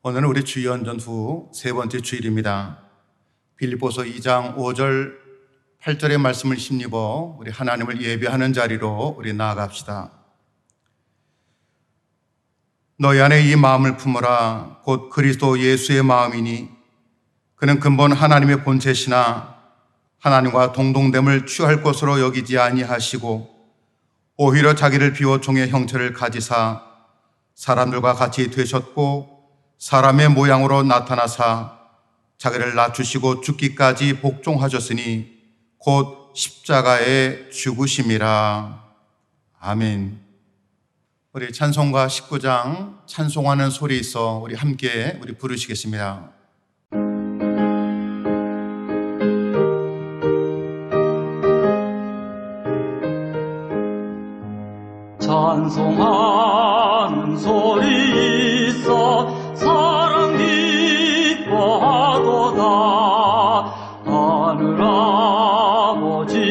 오늘은 우리 주연전 후 세 번째 주일입니다. 빌립보서 2장 5절 8절의 말씀을 힘입어 우리 하나님을 예배하는 자리로 우리 나아갑시다. 너희 안에 이 마음을 품어라. 곧 그리스도 예수의 마음이니 그는 근본 하나님의 본체시나 하나님과 동등됨을 취할 것으로 여기지 아니하시고 오히려 자기를 비워 종의 형체를 가지사 사람들과 같이 되셨고 사람의 모양으로 나타나사 자기를 낮추시고 죽기까지 복종하셨으니 곧 십자가에 죽으심이라. 아멘. 우리 찬송가 19장 찬송하는 소리 있어 우리 함께 부르시겠습니다. 찬송하는 소리 있어 사랑 기뻐하도다. 하늘 아버지의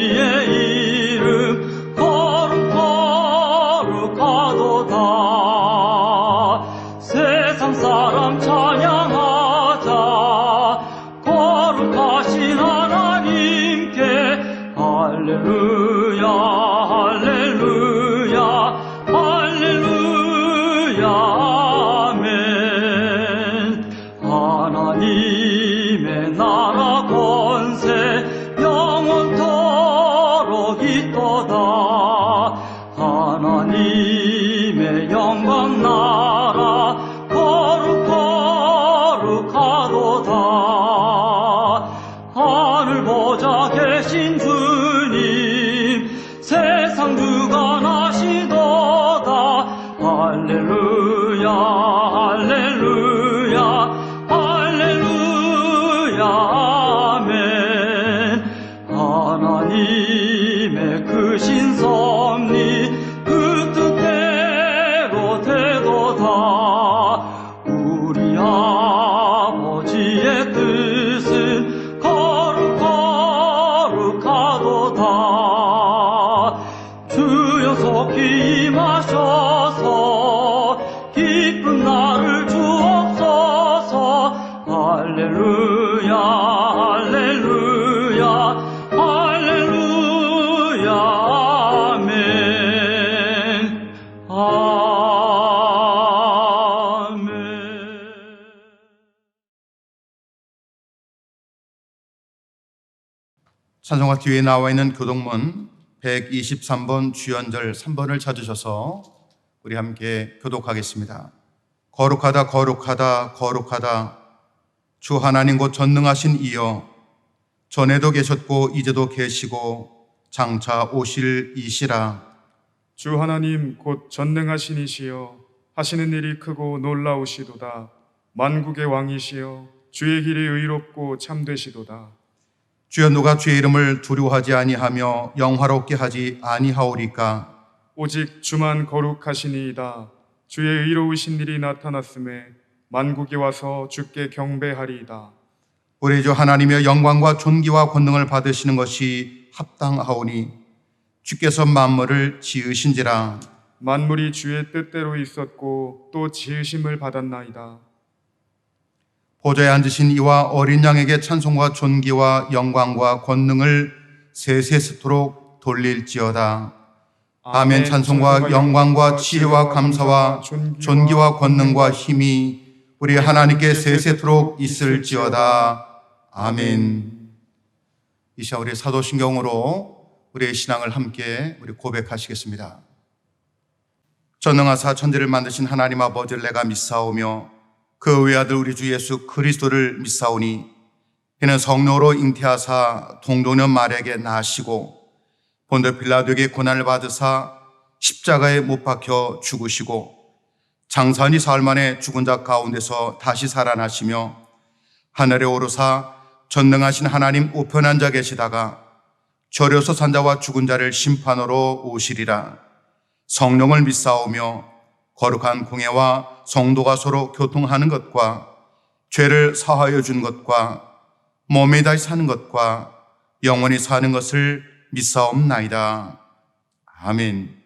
이름 거룩하도다. 세상 사람 찬양하자. 거룩하신 하나님께 할렐루야 할렐루야 할렐루야 아멘. 하나님의 나라 권세 영원토록 있도다. 하나님의 영광 나라 거룩하도다. 하늘 보좌 계신 주님 세상 주관하시도다. 할렐루야 할렐루야 할렐루야 아멘. 하나님의 크신 섭리 그 뜻대로 되도다. 우리 아버지의 뜻은 거룩하도다. 주여 속히 임하셔서 기쁜 날을 주옵소서. 할렐루야 할렐루야 할렐루야 아멘 아멘. 찬송가 뒤에 나와 있는 교독문 123번 주연절 3번을 찾으셔서 우리 함께 교독하겠습니다. 거룩하다 거룩하다 거룩하다 주 하나님 곧 전능하신 이여 전에도 계셨고 이제도 계시고 장차 오실 이시라. 주 하나님 곧 전능하신 이시여 하시는 일이 크고 놀라우시도다. 만국의 왕이시여 주의 길이 의롭고 참되시도다. 주여 누가 주의 이름을 두려워하지 아니하며 영화롭게 하지 아니하오리까. 오직 주만 거룩하시니이다. 주의 의로우신 일이 나타났음에 만국이 와서 주께 경배하리이다. 우리 주 하나님의 영광과 존귀와 권능을 받으시는 것이 합당하오니 주께서 만물을 지으신지라. 만물이 주의 뜻대로 있었고 또 지으심을 받았나이다. 보좌에 앉으신 이와 어린 양에게 찬송과 존귀와 영광과 권능을 세세토록 돌릴지어다. 아멘. 찬송과 영광과 지혜와 감사와 존귀와 권능과 힘이 우리 하나님께 세세토록 있을지어다. 아멘. 이 시간 우리 사도신경으로 우리의 신앙을 함께 고백하시겠습니다. 전능하사 천지를 만드신 하나님 아버지를 내가 믿사오며 그 외아들 우리 주 예수 그리스도를 믿사오니 이는 성령으로 잉태하사 동정녀 마리아에게 나시고 본토 빌라도에게 고난을 받으사 십자가에 못 박혀 죽으시고 장사니 사흘 만에 죽은 자 가운데서 다시 살아나시며 하늘에 오르사 전능하신 하나님 우편한 자 계시다가 절여서 산 자와 죽은 자를 심판으로 오시리라. 성령을 믿사오며 거룩한 공예와 성도가 서로 교통하는 것과 죄를 사하여 준 것과 몸에 다시 사는 것과 영원히 사는 것을 믿사옵나이다. 아멘.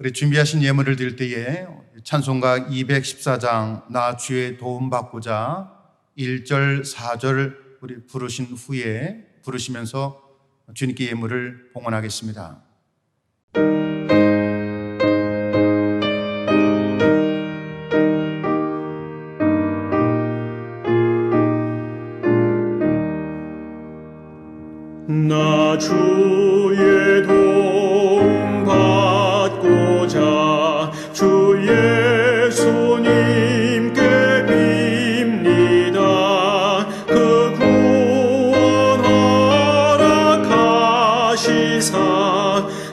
우리 준비하신 예물을 드릴 때에 찬송가 214장 나 주의 도움 받고자 1절, 4절 우리 부르신 후에 부르시면서 주님께 예물을 봉헌하겠습니다. 나 주의 도움 받고자 주 예수님께 빕니다. 그 구원 허락하시사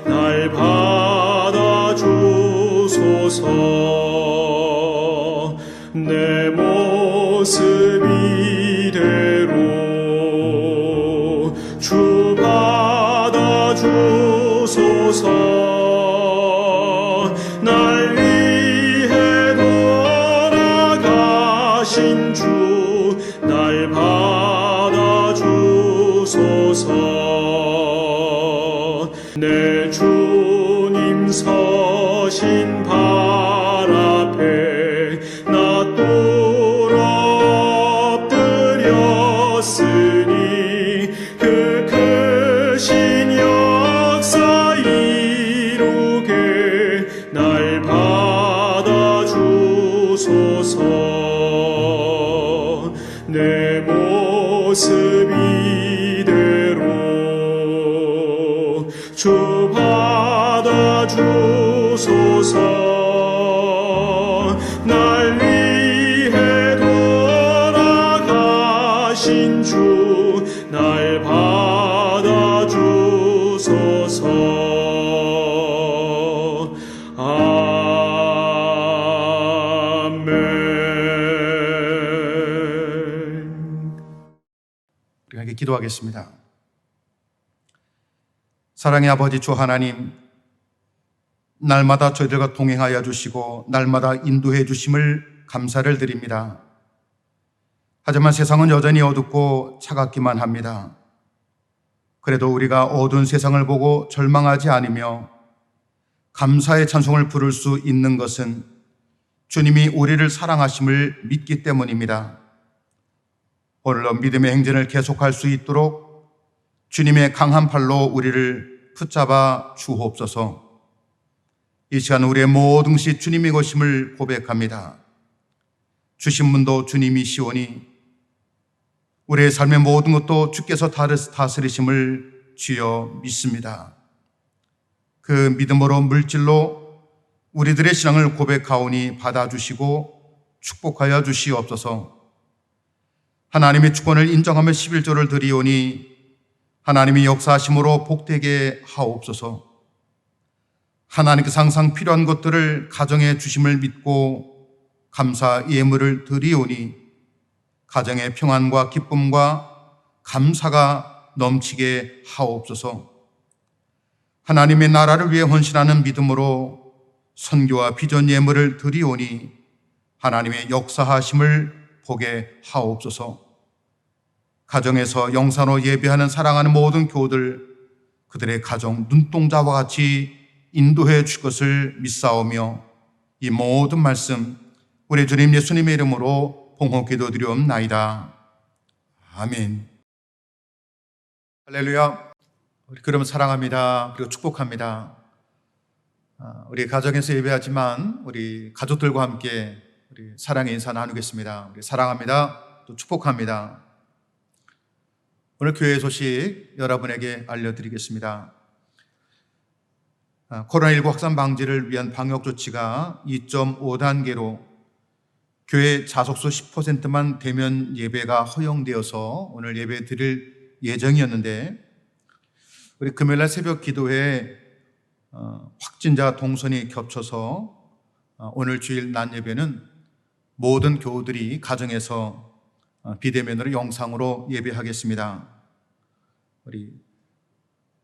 날 받아주소서. 내 모습 이대로 주 받아주소서. 날 위해 돌아가신 주 날 받아주소서. 내 주님 서신 발 앞에 나 뚫어 엎드렸으니 그 크신 역사 이루게 날 받아주소서. 내 모습 이대로 주 받아주소서. 날 위해 돌아가신 주 날 받아주소서. 아멘. 우리가 이렇게 기도하겠습니다. 사랑의 아버지 주 하나님, 날마다 저희들과 동행하여 주시고 날마다 인도해 주심을 감사를 드립니다. 하지만 세상은 여전히 어둡고 차갑기만 합니다. 그래도 우리가 어두운 세상을 보고 절망하지 않으며 감사의 찬송을 부를 수 있는 것은 주님이 우리를 사랑하심을 믿기 때문입니다. 오늘도 믿음의 행진을 계속할 수 있도록 주님의 강한 팔로 우리를 붙잡아 주옵소서. 이 시간 우리의 모든 것이 주님의 것임을 고백합니다. 주신 분도 주님이시오니 우리의 삶의 모든 것도 주께서 다스리심을 주여 믿습니다. 그 믿음으로 물질로 우리들의 신앙을 고백하오니 받아주시고 축복하여 주시옵소서. 하나님의 주권을 인정하며 11조를 드리오니 하나님의 역사하심으로 복되게 하옵소서. 하나님께서 항상 필요한 것들을 가정에 주심을 믿고 감사 예물을 드리오니 가정의 평안과 기쁨과 감사가 넘치게 하옵소서. 하나님의 나라를 위해 헌신하는 믿음으로 선교와 비전 예물을 드리오니 하나님의 역사하심을 보게 하옵소서. 가정에서 영산으로 예배하는 사랑하는 모든 교우들, 그들의 가정 눈동자와 같이 인도해 줄 것을 믿사오며 이 모든 말씀 우리 주님 예수님의 이름으로 봉헌 기도드리옵나이다. 아멘. 할렐루야. 우리 그럼 사랑합니다. 그리고 축복합니다. 우리 가정에서 예배하지만 우리 가족들과 함께 우리 사랑의 인사 나누겠습니다. 우리 사랑합니다. 또 축복합니다. 오늘 교회 소식 여러분에게 알려드리겠습니다. 코로나19 확산 방지를 위한 방역 조치가 2.5단계로 교회 자석수 10%만 대면 예배가 허용되어서 오늘 예배 드릴 예정이었는데 우리 금요일날 새벽 기도회 확진자 동선이 겹쳐서 오늘 주일 낮 예배는 모든 교우들이 가정에서 비대면으로 영상으로 예배하겠습니다. 우리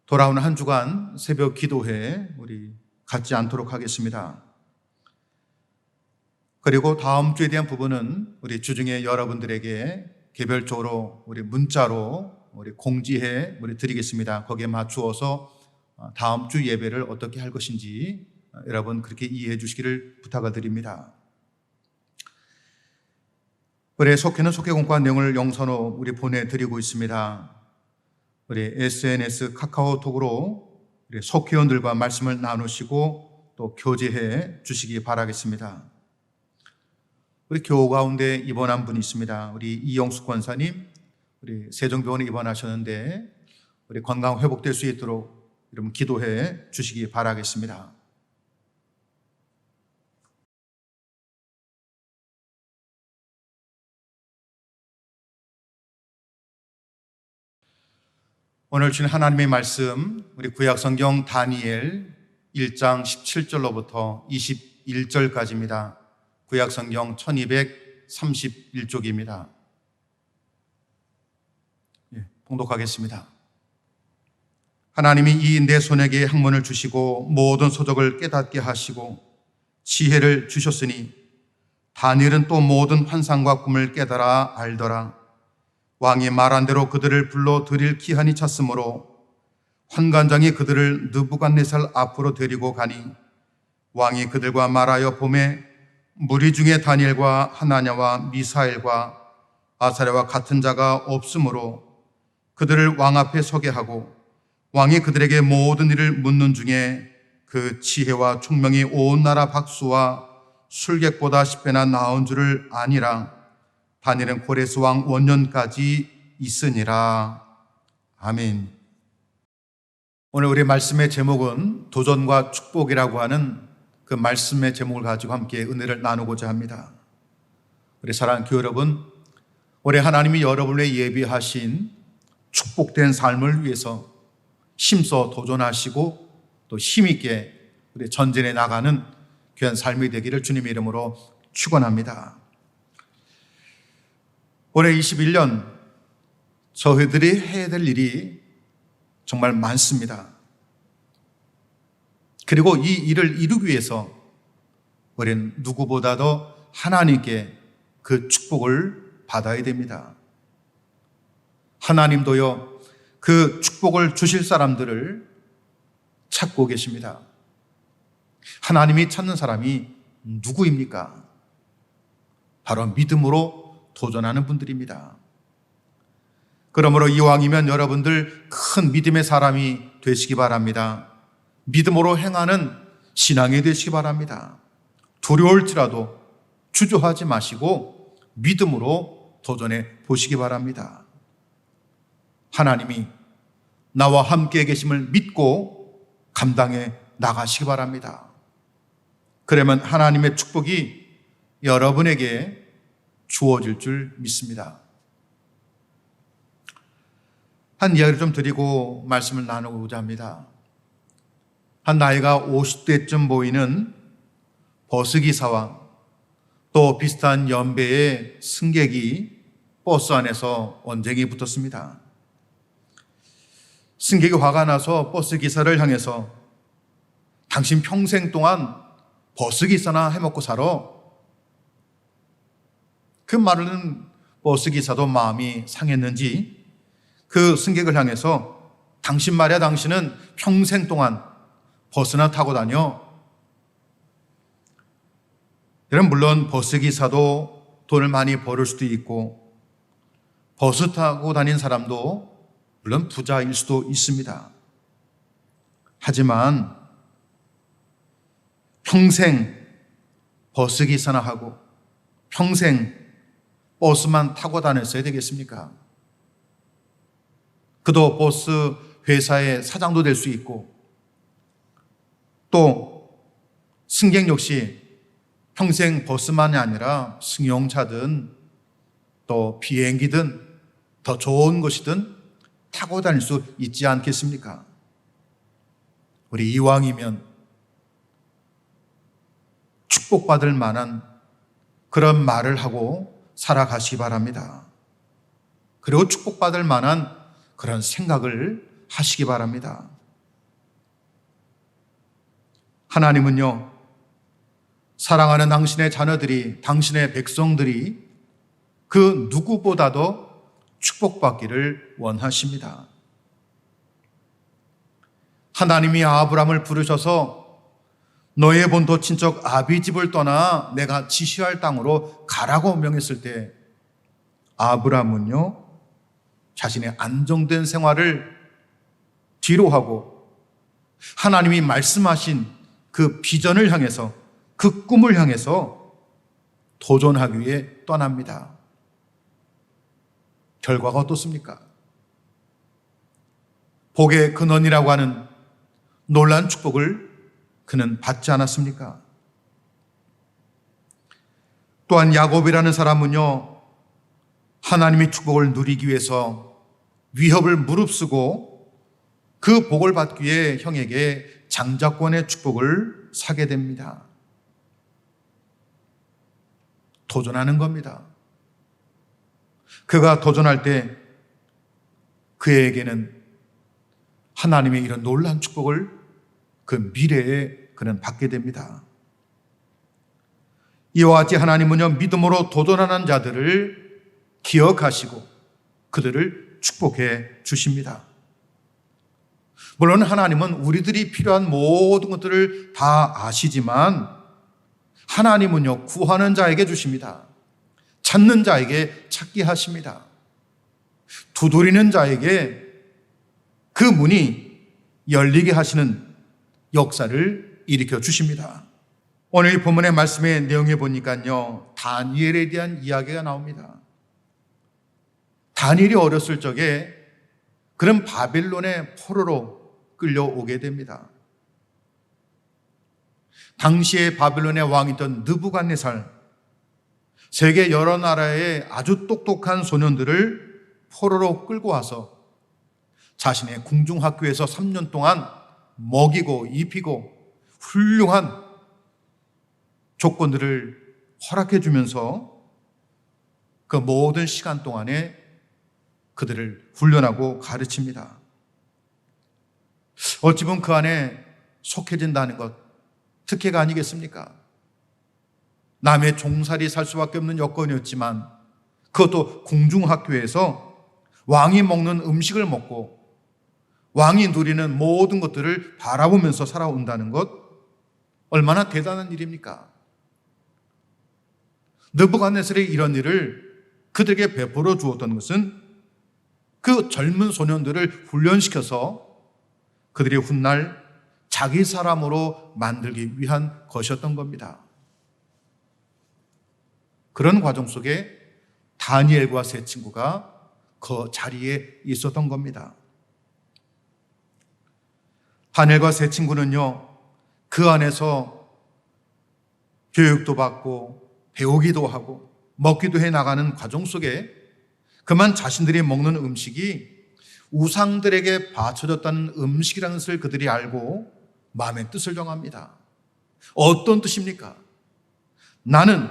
돌아오는 한 주간 새벽 기도회 우리 갖지 않도록 하겠습니다. 그리고 다음 주에 대한 부분은 우리 주중에 여러분들에게 개별적으로 우리 문자로 우리 공지해 우리 드리겠습니다. 거기에 맞추어서 다음 주 예배를 어떻게 할 것인지 여러분 그렇게 이해해 주시기를 부탁을 드립니다. 우리 속회는 속회공과 내용을 영상으로 우리 보내드리고 있습니다. 우리 SNS 카카오톡으로 우리 속회원들과 말씀을 나누시고 또 교제해 주시기 바라겠습니다. 우리 교우 가운데 입원한 분이 있습니다. 우리 이영숙 권사님, 우리 세종병원에 입원하셨는데 우리 건강 회복될 수 있도록 여러분 기도해 주시기 바라겠습니다. 오늘 주신 하나님의 말씀, 우리 구약성경 다니엘 1장 17절로부터 21절까지입니다. 구약성경 1231쪽입니다. 봉독하겠습니다. 하나님이 이 내 손에게 학문을 주시고 모든 소적을 깨닫게 하시고 지혜를 주셨으니 다니엘은 또 모든 환상과 꿈을 깨달아 알더라. 왕이 말한 대로 그들을 불러 드릴 기한이 찼으므로 환관장이 그들을 느부갓네살 앞으로 데리고 가니 왕이 그들과 말하여 보매 무리 중에 다니엘과 하나냐와 미사엘과 아사랴와 같은 자가 없으므로 그들을 왕 앞에 서게 하고 왕이 그들에게 모든 일을 묻는 중에 그 지혜와 총명이 온 나라 박수와 술객보다 10배나 나은 줄을 아니라 다니엘은 고레스 왕 원년까지 있으니라. 아멘. 오늘 우리 말씀의 제목은 도전과 축복이라고 하는 그 말씀의 제목을 가지고 함께 은혜를 나누고자 합니다. 우리 사랑하는 교회 여러분, 올해 하나님이 여러분을 예비하신 축복된 삶을 위해서 힘써 도전하시고 또 힘있게 우리 전진해 나가는 귀한 삶이 되기를 주님의 이름으로 축원합니다. 올해 21년 저희들이 해야 될 일이 정말 많습니다. 그리고 이 일을 이루기 위해서 우리는 누구보다도 하나님께 그 축복을 받아야 됩니다. 하나님도요, 그 축복을 주실 사람들을 찾고 계십니다. 하나님이 찾는 사람이 누구입니까? 바로 믿음으로 도전하는 분들입니다. 그러므로 이왕이면 여러분들 큰 믿음의 사람이 되시기 바랍니다. 믿음으로 행하는 신앙이 되시기 바랍니다. 두려울지라도 주저하지 마시고 믿음으로 도전해 보시기 바랍니다. 하나님이 나와 함께 계심을 믿고 감당해 나가시기 바랍니다. 그러면 하나님의 축복이 여러분에게 주어질 줄 믿습니다. 한 이야기를 좀 드리고 말씀을 나누고자 합니다. 한 나이가 50대쯤 보이는 버스기사와 또 비슷한 연배의 승객이 버스 안에서 언쟁이 붙었습니다. 승객이 화가 나서 버스기사를 향해서 당신 평생 동안 버스기사나 해먹고 살아. 그 말은 버스기사도 마음이 상했는지 그 승객을 향해서 당신 말이야, 당신은 평생 동안 버스나 타고 다녀. 여러분, 물론 버스기사도 돈을 많이 벌을 수도 있고 버스 타고 다닌 사람도 물론 부자일 수도 있습니다. 하지만 평생 버스기사나 하고 평생 버스만 타고 다녔어야 되겠습니까? 그도 버스 회사의 사장도 될 수 있고 또 승객 역시 평생 버스만이 아니라 승용차든 또 비행기든 더 좋은 것이든 타고 다닐 수 있지 않겠습니까? 우리 이왕이면 축복받을 만한 그런 말을 하고 살아가시기 바랍니다. 그리고 축복받을 만한 그런 생각을 하시기 바랍니다. 하나님은요, 사랑하는 당신의 자녀들이, 당신의 백성들이 그 누구보다도 축복받기를 원하십니다. 하나님이 아브라함을 부르셔서 너의 본토 친척 아비 집을 떠나 내가 지시할 땅으로 가라고 명했을 때 아브라함은요, 자신의 안정된 생활을 뒤로 하고 하나님이 말씀하신 그 비전을 향해서, 그 꿈을 향해서 도전하기 위해 떠납니다. 결과가 어떻습니까? 복의 근원이라고 하는 놀라운 축복을 그는 받지 않았습니까? 또한 야곱이라는 사람은요, 하나님의 축복을 누리기 위해서 위협을 무릅쓰고 그 복을 받기 위해 형에게 장자권의 축복을 사게 됩니다. 도전하는 겁니다. 그가 도전할 때 그에게는 하나님의 이런 놀라운 축복을 그 미래에 그는 받게 됩니다. 이와 같이 하나님은요, 믿음으로 도전하는 자들을 기억하시고 그들을 축복해 주십니다. 물론 하나님은 우리들이 필요한 모든 것들을 다 아시지만 하나님은요, 구하는 자에게 주십니다. 찾는 자에게 찾게 하십니다. 두드리는 자에게 그 문이 열리게 하시는 역사를 일으켜 주십니다. 오늘 이 본문의 말씀의 내용에 보니까요, 다니엘에 대한 이야기가 나옵니다. 다니엘이 어렸을 적에 그런 바빌론의 포로로 끌려오게 됩니다. 당시에 바빌론의 왕이던 느부갓네살, 세계 여러 나라의 아주 똑똑한 소년들을 포로로 끌고 와서 자신의 궁중학교에서 3년 동안 먹이고 입히고 훌륭한 조건들을 허락해 주면서 그 모든 시간 동안에 그들을 훈련하고 가르칩니다. 어찌 보면 그 안에 속해진다는 것, 특혜가 아니겠습니까? 남의 종살이 살 수밖에 없는 여건이었지만 그것도 궁중학교에서 왕이 먹는 음식을 먹고 왕이 누리는 모든 것들을 바라보면서 살아온다는 것, 얼마나 대단한 일입니까? 느부갓네살이 이런 일을 그들에게 베풀어 주었던 것은 그 젊은 소년들을 훈련시켜서 그들이 훗날 자기 사람으로 만들기 위한 것이었던 겁니다. 그런 과정 속에 다니엘과 세 친구가 그 자리에 있었던 겁니다. 다니엘과 세 친구는요, 그 안에서 교육도 받고 배우기도 하고 먹기도 해 나가는 과정 속에 그만 자신들이 먹는 음식이 우상들에게 바쳐졌다는 음식이라는 것을 그들이 알고 마음의 뜻을 정합니다. 어떤 뜻입니까? 나는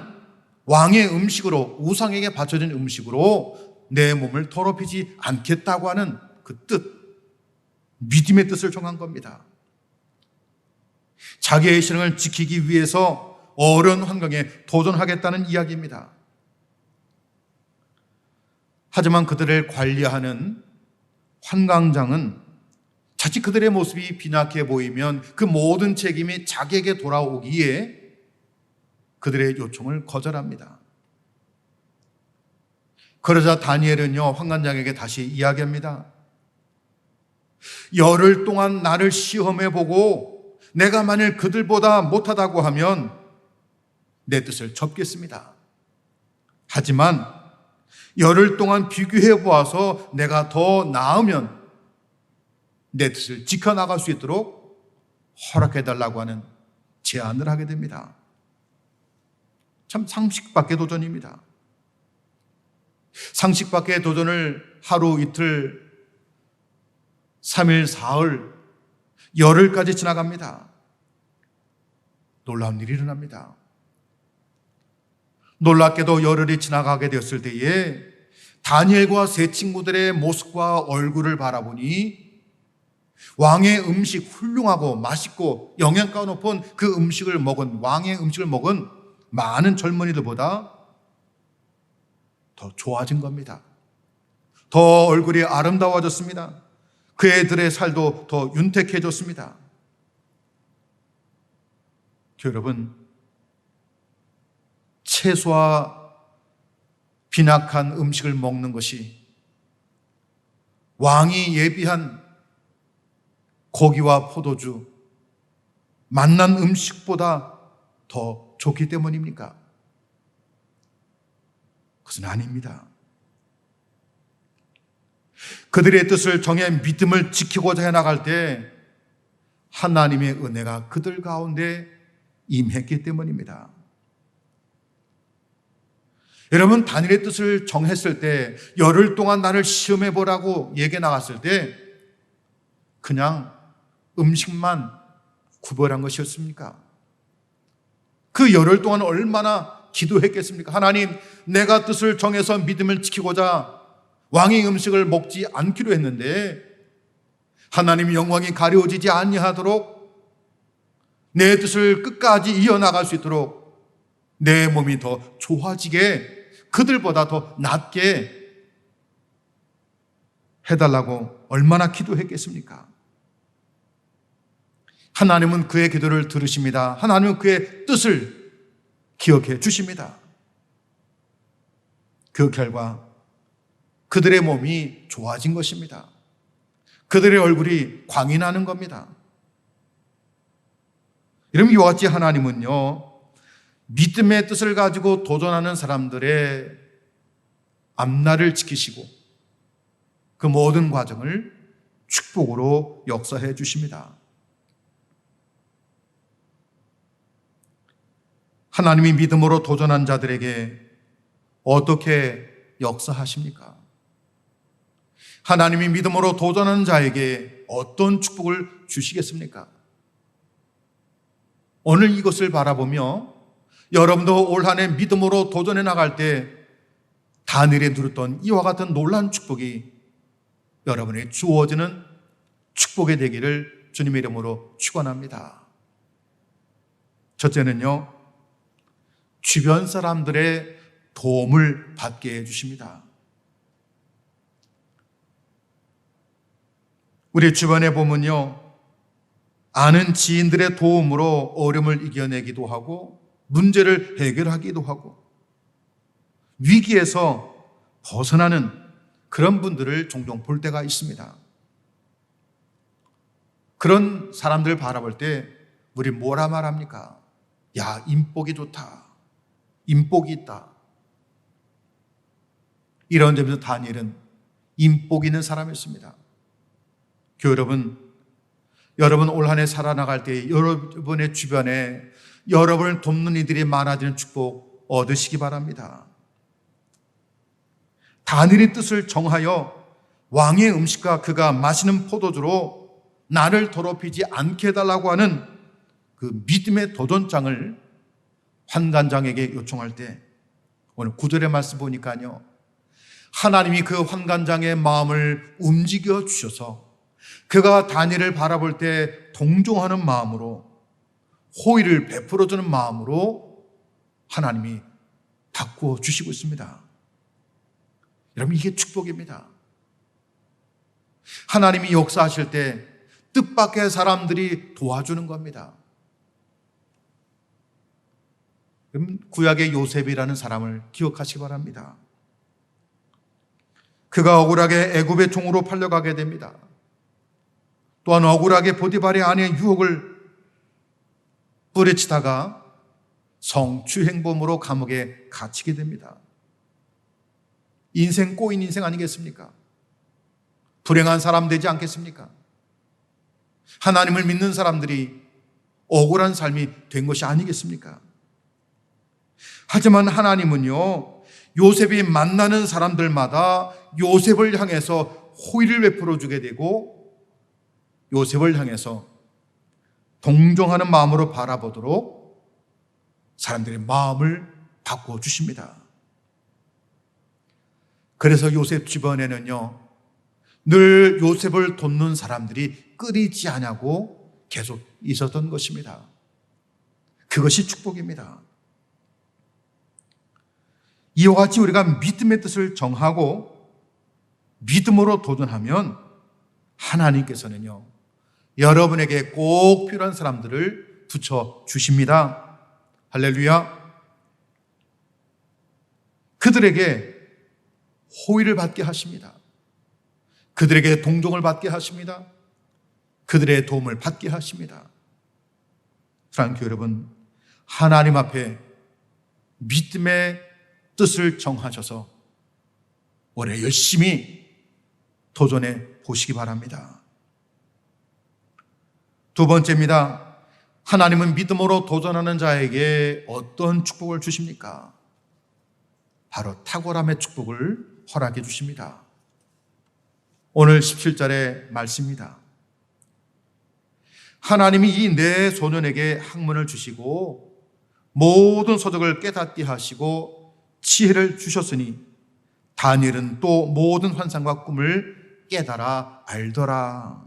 왕의 음식으로, 우상에게 바쳐진 음식으로 내 몸을 더럽히지 않겠다고 하는 그 뜻, 믿음의 뜻을 정한 겁니다. 자기의 신앙을 지키기 위해서 어려운 환경에 도전하겠다는 이야기입니다. 하지만 그들을 관리하는 환관장은 자칫 그들의 모습이 빈약해 보이면 그 모든 책임이 자기에게 돌아오기에 그들의 요청을 거절합니다. 그러자 다니엘은요, 환관장에게 다시 이야기합니다. 열흘 동안 나를 시험해보고 내가 만일 그들보다 못하다고 하면 내 뜻을 접겠습니다. 하지만 열흘 동안 비교해 보아서 내가 더 나으면 내 뜻을 지켜나갈 수 있도록 허락해달라고 하는 제안을 하게 됩니다. 참 상식 밖의 도전입니다. 상식 밖의 도전을 하루 이틀 3일, 사흘, 열흘까지 지나갑니다. 놀라운 일이 일어납니다. 놀랍게도 열흘이 지나가게 되었을 때에 다니엘과 세 친구들의 모습과 얼굴을 바라보니 왕의 음식, 훌륭하고 맛있고 영양가 높은 그 음식을 먹은, 왕의 음식을 먹은 많은 젊은이들보다 더 좋아진 겁니다. 더 얼굴이 아름다워졌습니다. 그 애들의 살도 더 윤택해졌습니다. 여러분, 채소와 빈약한 음식을 먹는 것이 왕이 예비한 고기와 포도주, 맛난 음식보다 더 좋기 때문입니까? 그것은 아닙니다. 그들의 뜻을 정해 믿음을 지키고자 해나갈 때 하나님의 은혜가 그들 가운데 임했기 때문입니다. 여러분, 다니엘의 뜻을 정했을 때, 열흘 동안 나를 시험해 보라고 얘기해 나갔을 때 그냥 음식만 구별한 것이었습니까? 그 열흘 동안 얼마나 기도했겠습니까? 하나님, 내가 뜻을 정해서 믿음을 지키고자 왕의 음식을 먹지 않기로 했는데 하나님의 영광이 가려지지 아니하도록 내 뜻을 끝까지 이어나갈 수 있도록 내 몸이 더 좋아지게, 그들보다 더 낫게 해달라고 얼마나 기도했겠습니까? 하나님은 그의 기도를 들으십니다. 하나님은 그의 뜻을 기억해 주십니다. 그 결과 그들의 몸이 좋아진 것입니다. 그들의 얼굴이 광이 나는 겁니다. 여러분, 이와 같이 하나님은요, 믿음의 뜻을 가지고 도전하는 사람들의 앞날을 지키시고 그 모든 과정을 축복으로 역사해 주십니다. 하나님이 믿음으로 도전한 자들에게 어떻게 역사하십니까? 하나님이 믿음으로 도전하는 자에게 어떤 축복을 주시겠습니까? 오늘 이것을 바라보며 여러분도 올 한 해 믿음으로 도전해 나갈 때 다니엘이 누렸던 이와 같은 놀라운 축복이 여러분에게 주어지는 축복이 되기를 주님의 이름으로 축원합니다. 첫째는요, 주변 사람들의 도움을 받게 해주십니다. 우리 주변에 보면요, 아는 지인들의 도움으로 어려움을 이겨내기도 하고 문제를 해결하기도 하고 위기에서 벗어나는 그런 분들을 종종 볼 때가 있습니다. 그런 사람들을 바라볼 때 우리 뭐라 말합니까? 야, 인복이 좋다. 인복이 있다. 이런 점에서 다니엘은 인복 있는 사람이었습니다. 여러분 올 한 해 살아나갈 때 여러분의 주변에 여러분을 돕는 이들이 많아지는 축복 얻으시기 바랍니다. 다니엘의 뜻을 정하여 왕의 음식과 그가 마시는 포도주로 나를 더럽히지 않게 해달라고 하는 그 믿음의 도전장을 환관장에게 요청할 때, 오늘 9절의 말씀 보니까요, 하나님이 그 환관장의 마음을 움직여 주셔서 그가 다니엘을 바라볼 때 동정하는 마음으로, 호의를 베풀어주는 마음으로 하나님이 바꾸어 주시고 있습니다. 여러분, 이게 축복입니다. 하나님이 역사하실 때 뜻밖의 사람들이 도와주는 겁니다. 구약의 요셉이라는 사람을 기억하시기 바랍니다. 그가 억울하게 애굽의 종으로 팔려가게 됩니다. 또한 억울하게 포티발의 아내의 유혹을 뿌리치다가 성추행범으로 감옥에 갇히게 됩니다. 인생 꼬인 인생 아니겠습니까? 불행한 사람 되지 않겠습니까? 하나님을 믿는 사람들이 억울한 삶이 된 것이 아니겠습니까? 하지만 하나님은요, 요셉이 만나는 사람들마다 요셉을 향해서 호의를 베풀어 주게 되고 요셉을 향해서 동정하는 마음으로 바라보도록 사람들의 마음을 바꾸어 주십니다. 그래서 요셉 주변에는요, 늘 요셉을 돕는 사람들이 끊이지 않냐고 계속 있었던 것입니다. 그것이 축복입니다. 이와 같이 우리가 믿음의 뜻을 정하고 믿음으로 도전하면 하나님께서는요, 여러분에게 꼭 필요한 사람들을 붙여주십니다. 할렐루야. 그들에게 호의를 받게 하십니다. 그들에게 동정을 받게 하십니다. 그들의 도움을 받게 하십니다. 사랑하는 교회 여러분, 하나님 앞에 믿음의 뜻을 정하셔서 올해 열심히 도전해 보시기 바랍니다. 두 번째입니다. 하나님은 믿음으로 도전하는 자에게 어떤 축복을 주십니까? 바로 탁월함의 축복을 허락해 주십니다. 오늘 17절의 말씀입니다. 하나님이 이 네 소년에게 학문을 주시고 모든 서적을 깨닫게 하시고 지혜를 주셨으니 다니엘은 또 모든 환상과 꿈을 깨달아 알더라.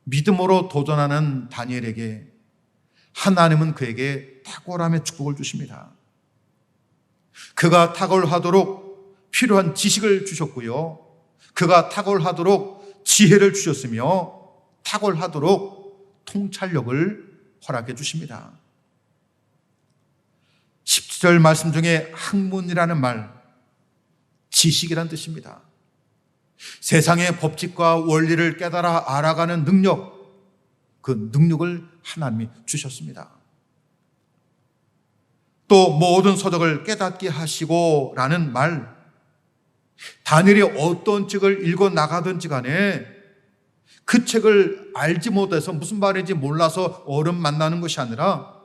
믿음으로 도전하는 다니엘에게 하나님은 그에게 탁월함의 축복을 주십니다. 그가 탁월하도록 필요한 지식을 주셨고요. 그가 탁월하도록 지혜를 주셨으며 탁월하도록 통찰력을 허락해 주십니다. 17절 말씀 중에 학문이라는 말, 지식이란 뜻입니다. 세상의 법칙과 원리를 깨달아 알아가는 능력, 그 능력을 하나님이 주셨습니다. 또 모든 서적을 깨닫게 하시고 라는 말, 다니엘이 어떤 책을 읽어 나가든지 간에 그 책을 알지 못해서 무슨 말인지 몰라서 어른 만나는 것이 아니라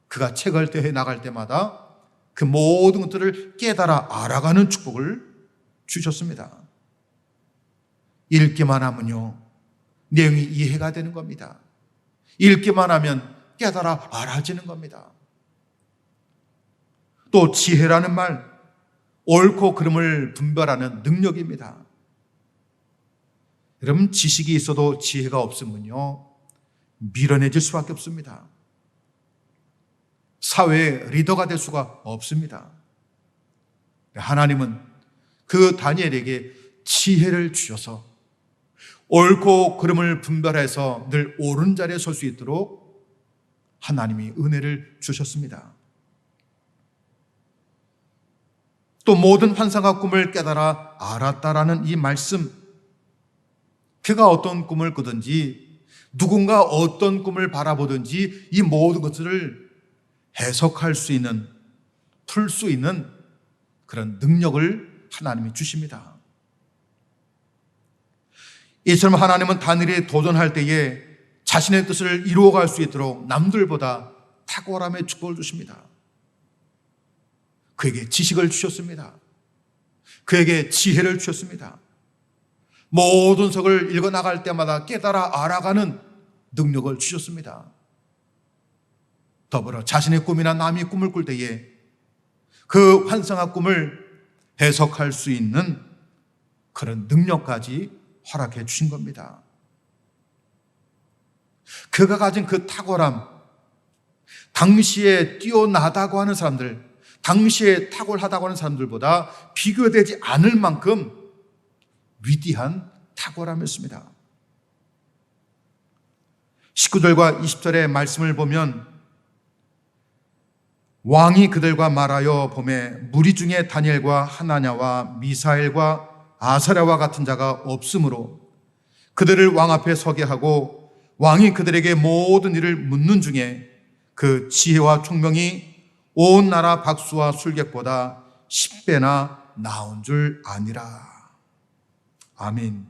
그가 책을 대해 나갈 때마다 그 모든 것들을 깨달아 알아가는 축복을 주셨습니다. 읽기만 하면요, 내용이 이해가 되는 겁니다. 읽기만 하면 깨달아 알아지는 겁니다. 또 지혜라는 말, 옳고 그름을 분별하는 능력입니다. 여러분, 지식이 있어도 지혜가 없으면요, 미련해질 수밖에 없습니다. 사회의 리더가 될 수가 없습니다. 하나님은 그 다니엘에게 지혜를 주셔서 옳고 그름을 분별해서 늘 옳은 자리에 설 수 있도록 하나님이 은혜를 주셨습니다. 또 모든 환상과 꿈을 깨달아 알았다라는 이 말씀, 그가 어떤 꿈을 꾸든지 누군가 어떤 꿈을 바라보든지 이 모든 것들을 해석할 수 있는, 풀 수 있는 그런 능력을 하나님이 주십니다. 이처럼 하나님은 다니엘이 도전할 때에 자신의 뜻을 이루어갈 수 있도록 남들보다 탁월함의 축복을 주십니다. 그에게 지식을 주셨습니다. 그에게 지혜를 주셨습니다. 모든 석을 읽어나갈 때마다 깨달아 알아가는 능력을 주셨습니다. 더불어 자신의 꿈이나 남이 꿈을 꿀 때에 그 환상한 꿈을 해석할 수 있는 그런 능력까지 허락해 주신 겁니다. 그가 가진 그 탁월함, 당시에 뛰어나다고 하는 사람들, 당시에 탁월하다고 하는 사람들보다 비교되지 않을 만큼 위대한 탁월함이었습니다. 19절과 20절의 말씀을 보면 왕이 그들과 말하여 보매 무리 중에 다니엘과 하나냐와 미사엘과 아사랴와 같은 자가 없으므로 그들을 왕 앞에 서게 하고 왕이 그들에게 모든 일을 묻는 중에 그 지혜와 총명이 온 나라 박수와 술객보다 10배나 나은 줄 아니라. 아멘.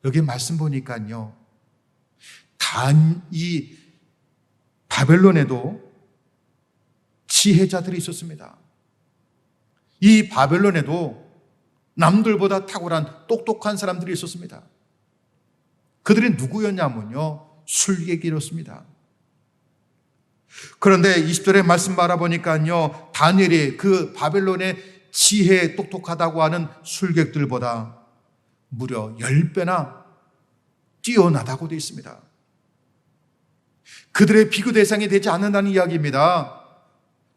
여기 말씀 보니까요, 이 바벨론에도 지혜자들이 있었습니다. 이 바벨론에도 남들보다 탁월한 똑똑한 사람들이 있었습니다. 그들이 누구였냐면요, 술객이었습니다. 그런데 20절의 말씀 바라보니까요, 다니엘이 그 바벨론의 지혜 똑똑하다고 하는 술객들보다 무려 10배나 뛰어나다고 되어 있습니다. 그들의 비교 대상이 되지 않는다는 이야기입니다.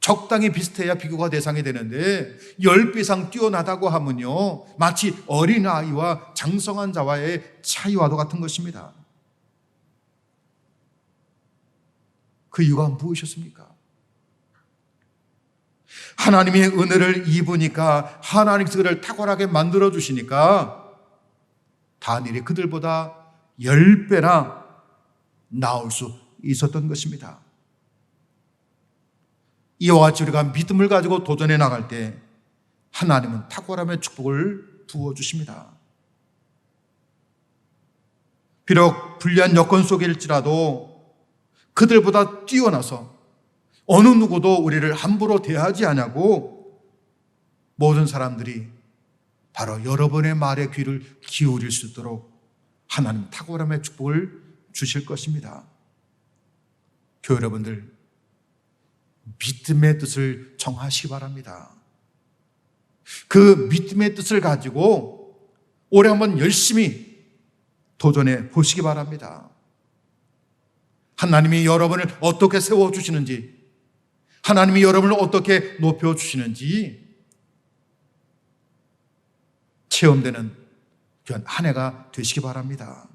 적당히 비슷해야 비교가 대상이 되는데 10배 이상 뛰어나다고 하면요, 마치 어린아이와 장성한 자와의 차이와도 같은 것입니다. 그 이유가 무엇이었습니까? 하나님의 은혜를 입으니까, 하나님께서 그를 탁월하게 만들어 주시니까 다니엘이 그들보다 10배나 나올 수 있었던 것입니다. 이와 같이 우리가 믿음을 가지고 도전해 나갈 때 하나님은 탁월함의 축복을 부어주십니다. 비록 불리한 여건 속일지라도 그들보다 뛰어나서 어느 누구도 우리를 함부로 대하지 않냐고 모든 사람들이 바로 여러분의 말에 귀를 기울일 수 있도록 하나님 탁월함의 축복을 주실 것입니다. 교회 여러분들, 믿음의 뜻을 정하시기 바랍니다. 그 믿음의 뜻을 가지고 올해 한번 열심히 도전해 보시기 바랍니다. 하나님이 여러분을 어떻게 세워주시는지, 하나님이 여러분을 어떻게 높여주시는지 체험되는 그런 한 해가 되시기 바랍니다.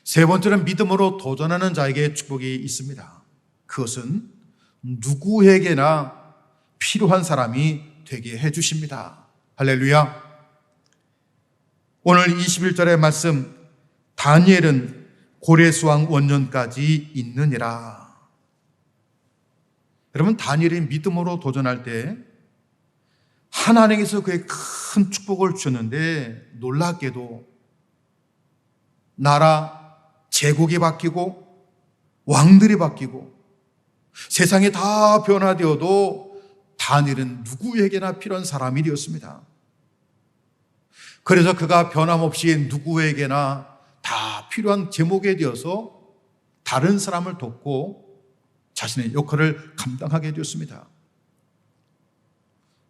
세 번째는 믿음으로 도전하는 자에게 축복이 있습니다. 그것은 누구에게나 필요한 사람이 되게 해주십니다. 할렐루야. 오늘 21절의 말씀, 다니엘은 고레스왕 원년까지 있느니라. 여러분, 다니엘이 믿음으로 도전할 때 하나님께서 그의 큰 축복을 주셨는데 놀랍게도 나라 제국이 바뀌고 왕들이 바뀌고 세상이 다 변화되어도 다니엘은 누구에게나 필요한 사람이 되었습니다. 그래서 그가 변함없이 누구에게나 다 필요한 제목에 되어서 다른 사람을 돕고 자신의 역할을 감당하게 되었습니다.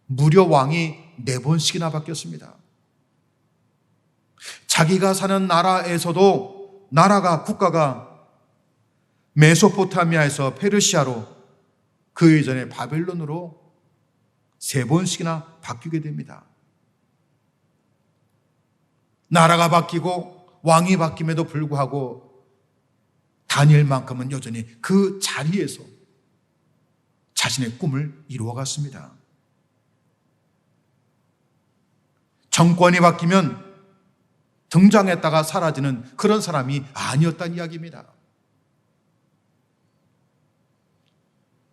무려 왕이 4번씩이나 바뀌었습니다. 자기가 사는 나라에서도 국가가 메소포타미아에서 페르시아로, 그 이전에 바벨론으로 3번씩이나 바뀌게 됩니다. 나라가 바뀌고 왕이 바뀜에도 불구하고 다니엘만큼은 여전히 그 자리에서 자신의 꿈을 이루어갔습니다. 정권이 바뀌면 등장했다가 사라지는 그런 사람이 아니었다는 이야기입니다.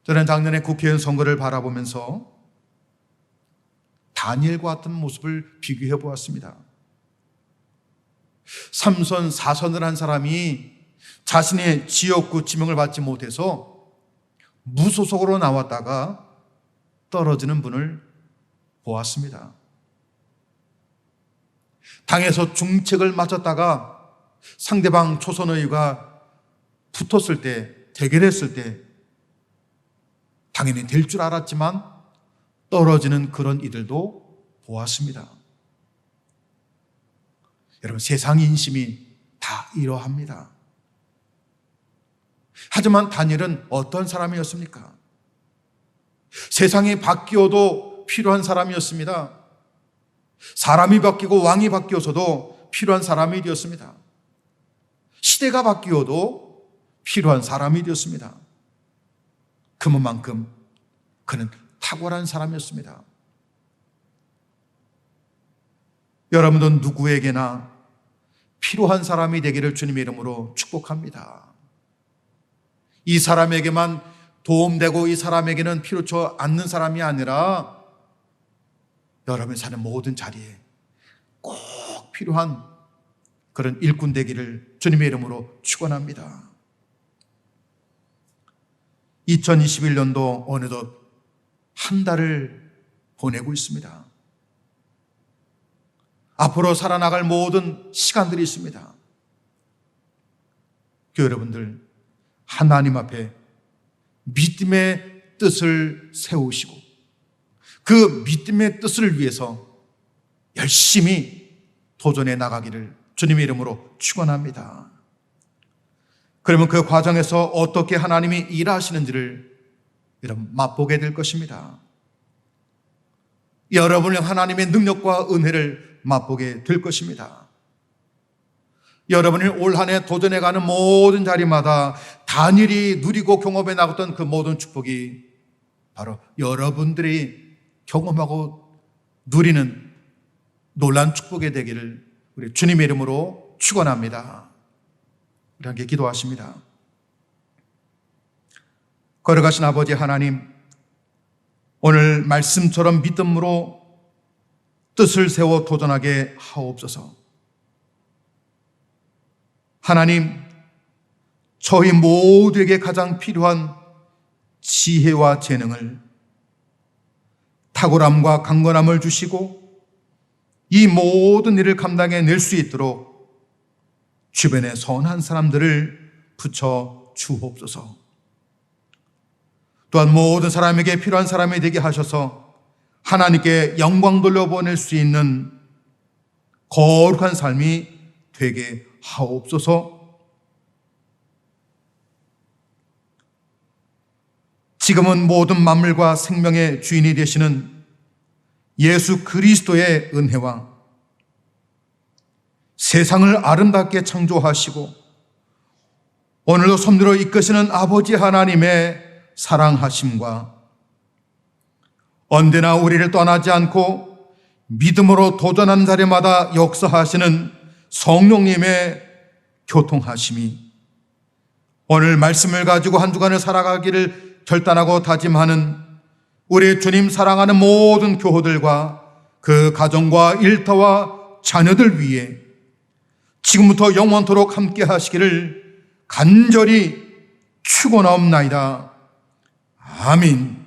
저는 작년에 국회의원 선거를 바라보면서 다니엘과 같은 모습을 비교해 보았습니다. 3선, 4선을 한 사람이 자신의 지역구 지명을 받지 못해서 무소속으로 나왔다가 떨어지는 분을 보았습니다. 당에서 중책을 맡았다가 상대방 초선의회가 붙었을 때, 대결했을 때 당연히 될 줄 알았지만 떨어지는 그런 이들도 보았습니다. 여러분, 세상 인심이 다 이러합니다. 하지만 다니엘은 어떤 사람이었습니까? 세상이 바뀌어도 필요한 사람이었습니다. 사람이 바뀌고 왕이 바뀌어서도 필요한 사람이 되었습니다. 시대가 바뀌어도 필요한 사람이 되었습니다. 그만큼 그는 탁월한 사람이었습니다. 여러분도 누구에게나 필요한 사람이 되기를 주님의 이름으로 축복합니다. 이 사람에게만 도움되고 이 사람에게는 필요치 않는 사람이 아니라 여러분이 사는 모든 자리에 꼭 필요한 그런 일꾼 되기를 주님의 이름으로 축원합니다. 2021년도 어느덧 한 달을 보내고 있습니다. 앞으로 살아나갈 모든 시간들이 있습니다. 교회 여러분들, 하나님 앞에 믿음의 뜻을 세우시고 그 믿음의 뜻을 위해서 열심히 도전해 나가기를 주님의 이름으로 축원합니다. 그러면 그 과정에서 어떻게 하나님이 일하시는지를 여러분 맛보게 될 것입니다. 여러분은 하나님의 능력과 은혜를 맛보게 될 것입니다. 여러분이 올 한 해 도전해가는 모든 자리마다 단일히 누리고 경험해 나갔던 그 모든 축복이 바로 여러분들이 경험하고 누리는 놀라운 축복이 되기를 우리 주님의 이름으로 축원합니다. 우리 함께 기도하십니다. 걸어가신 아버지 하나님, 오늘 말씀처럼 믿음으로 뜻을 세워 도전하게 하옵소서. 하나님, 저희 모두에게 가장 필요한 지혜와 재능을, 탁월함과 강건함을 주시고 이 모든 일을 감당해낼 수 있도록 주변에 선한 사람들을 붙여 주옵소서. 또한 모든 사람에게 필요한 사람이 되게 하셔서 하나님께 영광 돌려보낼 수 있는 거룩한 삶이 되게 하옵소서. 지금은 모든 만물과 생명의 주인이 되시는 예수 그리스도의 은혜와 세상을 아름답게 창조하시고 오늘도 섬기로 이끄시는 아버지 하나님의 사랑하심과 언제나 우리를 떠나지 않고 믿음으로 도전하는 자리마다 역사하시는 성령님의 교통하심이 오늘 말씀을 가지고 한 주간을 살아가기를 결단하고 다짐하는 우리 주님 사랑하는 모든 교우들과 그 가정과 일터와 자녀들 위해 지금부터 영원토록 함께 하시기를 간절히 축원하옵나이다. 아멘.